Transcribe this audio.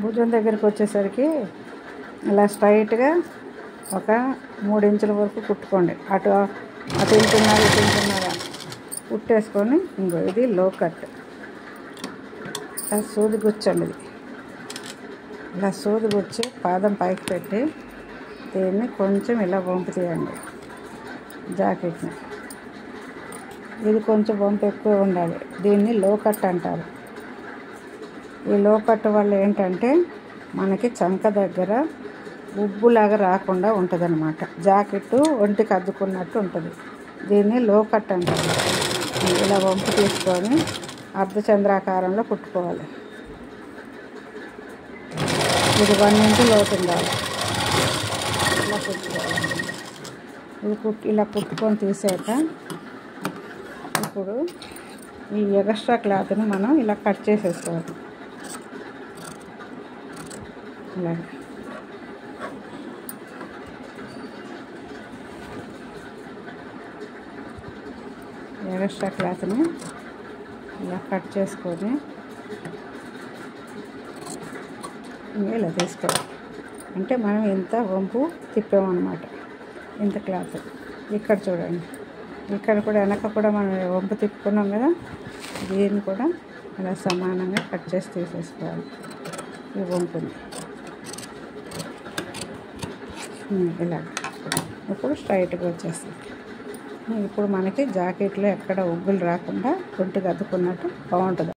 భుజం దగ్గరికి వచ్చేసరికి ఇలా స్ట్రైట్గా ఒక 3 ఇంచుల వరకు కుట్టుకోండి. అటు అటు ఇంటున్నర ఇటు ఇంటున్నర కుట్టేసుకొని ఇంకో ఇది లో కట్ ఇలా సూది గుచ్చండి. ఇది ఇలా సూది గుచ్చి పాదం పైకి పెట్టి దీన్ని కొంచెం ఇలా వంపు తీయండి జాకెట్ని. ఇది కొంచెం వంపు ఎక్కువ ఉండాలి. దీన్ని లో కట్ అంటారు. ఈ లో కట్ వల్ల ఏంటంటే మనకి చంక దగ్గర ఉబ్బులాగా రాకుండా ఉంటుంది అన్నమాట. జాకెట్టు ఒంటికి అద్దుకున్నట్టు ఉంటుంది. దీన్ని లో కట్ అంటారు. ఇలా వంపు తీసుకొని అర్ధచంద్రాకారంలో కుట్టుకోవాలి. ఇది 1 ఇంచు లోతు ఉండాలి. ఇలా కుట్టుకోవాలి. ఇది ఇలా కుట్టుకొని తీసాక ఇప్పుడు ఈ ఎక్స్ట్రా క్లాత్ని మనం ఇలా కట్ చేసేసుకోవాలి. ఇలా ఎక్స్ట్రా క్లాత్ని ఇలా కట్ చేసుకొని ఇలా తీసుకోవాలి. అంటే మనం ఇంత వంపు తిప్పామన్నమాట. ఇంత క్లాత్ ఇక్కడ చూడండి. ఇక్కడ కూడా వెనక కూడా మనం వంపు తిప్పుకున్నాం కదా, దీన్ని కూడా ఇలా సమానంగా కట్ చేసి తీసేసుకోవాలి. ఈ వంపుని ఇలా ఇప్పుడు స్ట్రైట్గా వచ్చేస్తుంది. ఇప్పుడు మనకి జాకెట్లో ఎక్కడ ఉబ్బులు రాకుండా ఒంటికి అద్దుకున్నట్టు బాగుంటుంది.